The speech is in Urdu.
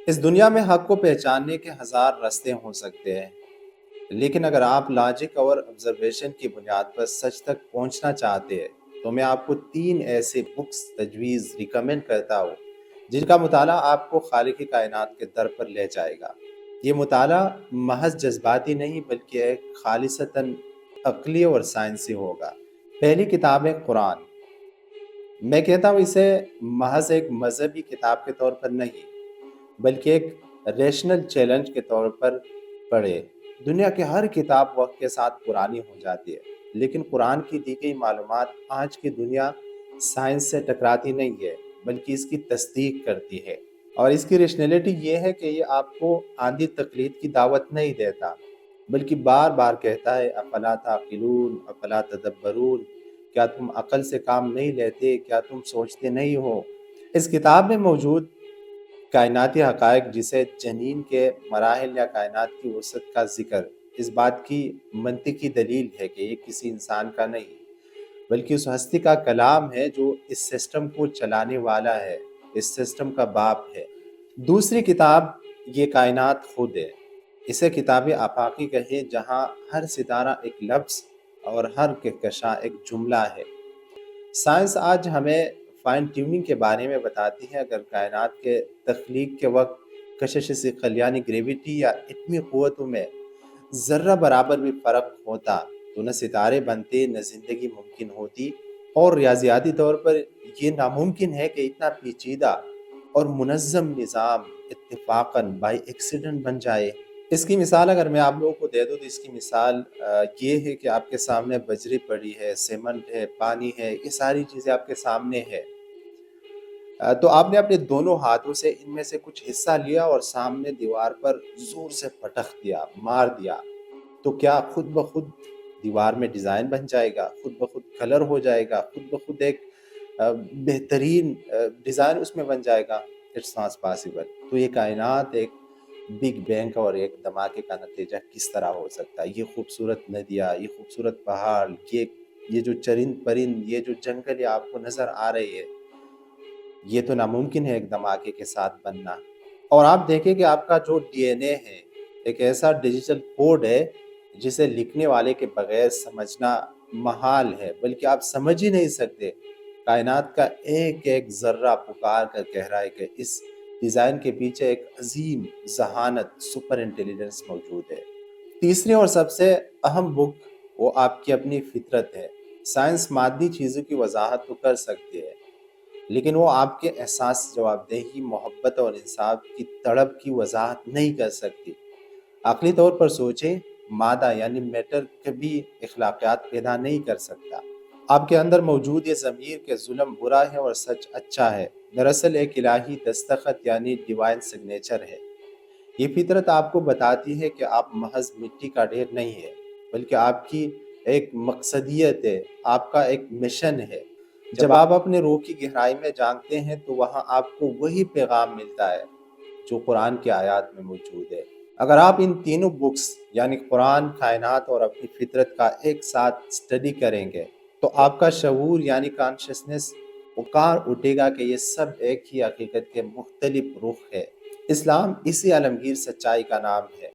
اس دنیا میں حق کو پہچاننے کے ہزار راستے ہو سکتے ہیں، لیکن اگر آپ لاجک اور آبزرویشن کی بنیاد پر سچ تک پہنچنا چاہتے ہیں تو میں آپ کو 3 ایسے بکس تجویز ریکمینڈ کرتا ہوں جن کا مطالعہ آپ کو خالق کائنات کے در پر لے جائے گا۔ یہ مطالعہ محض جذباتی نہیں بلکہ ایک خالصتاً عقلی اور سائنسی ہوگا۔ پہلی کتاب ہے قرآن۔ میں کہتا ہوں اسے محض ایک مذہبی کتاب کے طور پر نہیں بلکہ ایک ریشنل چیلنج کے طور پر پڑھے۔ دنیا کی ہر کتاب وقت کے ساتھ پرانی ہو جاتی ہے، لیکن قرآن کی دی گئی معلومات آج کی دنیا سائنس سے ٹکراتی نہیں ہے بلکہ اس کی تصدیق کرتی ہے۔ اور اس کی ریشنلٹی یہ ہے کہ یہ آپ کو آندھی تقلید کی دعوت نہیں دیتا بلکہ بار بار کہتا ہے افلا تعقلون، افلا تدبرون، کیا تم عقل سے کام نہیں لیتے، کیا تم سوچتے نہیں ہو۔ اس کتاب میں موجود کائناتی حقائق جسے جنین کے مراحل یا کائنات کی وسعت کا ذکر اس بات کی منطقی دلیل ہے کہ یہ کسی انسان کا نہیں بلکہ اس ہستی کا کلام ہے جو اس سسٹم کو چلانے والا ہے، اس سسٹم کا باپ ہے۔ دوسری کتاب یہ کائنات خود ہے۔ اسے کتاب آفاقی کہے جہاں ہر ستارہ ایک لفظ اور ہر کہکشاں ایک جملہ ہے۔ سائنس آج ہمیں فائن ٹیوننگ کے بارے میں بتاتی ہے۔ اگر کائنات کے تخلیق کے وقت کشش ثقل یعنی گریویٹی یا اتمی قوتوں میں ذرہ برابر بھی فرق ہوتا تو نہ ستارے بنتے، نہ زندگی ممکن ہوتی، اور ریاضیاتی طور پر یہ ناممکن ہے کہ اتنا پیچیدہ اور منظم نظام اتفاقاً بائی ایکسیڈنٹ بن جائے۔ اس کی مثال اگر میں آپ لوگوں کو دے دوں تو اس کی مثال یہ ہے کہ آپ کے سامنے بجری پڑی ہے، سیمنٹ ہے، پانی ہے، یہ ساری چیزیں آپ کے سامنے ہے۔ تو آپ نے اپنے دونوں ہاتھوں سے ان میں سے کچھ حصہ لیا اور سامنے دیوار پر زور سے پٹخ دیا، مار دیا، تو کیا خود بخود دیوار میں ڈیزائن بن جائے گا، خود بخود کلر ہو جائے گا، خود بخود ایک بہترین ڈیزائن اس میں بن جائے گا؟ It's not possible. تو یہ کائنات ایک بگ بینگ اور ایک دھماکے کا نتیجہ کس طرح ہو سکتا ہے؟ یہ خوبصورت ندیاں، یہ خوبصورت پہاڑ، یہ جو چرند پرند، یہ جو جنگل آپ کو نظر آ رہی ہے، یہ تو ناممکن ہے ایک دھماکے کے ساتھ بننا۔ اور آپ دیکھیں کہ آپ کا جو ڈی این اے ہے ایک ایسا ڈیجیٹل کوڈ ہے جسے لکھنے والے کے بغیر سمجھنا محال ہے، بلکہ آپ سمجھ ہی نہیں سکتے۔ کائنات کا ایک ایک ذرہ پکار کر کہہ رہا ہے کہ اس ڈیزائن کے پیچھے ایک عظیم ذہانت، سپر انٹیلیجنس موجود ہے۔ تیسری اور سب سے اہم بک وہ آپ کی اپنی فطرت ہے۔ سائنس مادی چیزوں کی وضاحت تو کر سکتی ہے لیکن وہ آپ کے احساس، جواب دہی، محبت اور انصاف کی تڑپ کی وضاحت نہیں کر سکتی۔ عقلی طور پر سوچیں، مادہ یعنی میٹر کبھی اخلاقیات پیدا نہیں کر سکتا۔ آپ کے اندر موجود یہ ضمیر کہ ظلم برا ہے اور سچ اچھا ہے، دراصل ایک الہی دستخط یعنی ڈیوائن سگنیچر ہے۔ یہ فطرت آپ کو بتاتی ہے کہ آپ محض مٹی کا ڈھیر نہیں ہے بلکہ آپ کی ایک مقصدیت ہے، آپ کا ایک مشن ہے۔ جب آپ اپنے روح کی گہرائی میں جانتے ہیں تو وہاں آپ کو وہی پیغام ملتا ہے جو قرآن کی آیات میں موجود ہے۔ اگر آپ ان تینوں بکس یعنی قرآن، کائنات اور اپنی فطرت کا ایک ساتھ اسٹڈی کریں گے تو آپ کا شعور یعنی کانشسنس پکار اٹھے گا کہ یہ سب ایک ہی حقیقت کے مختلف رخ ہے۔ اسلام اسی عالمگیر سچائی کا نام ہے۔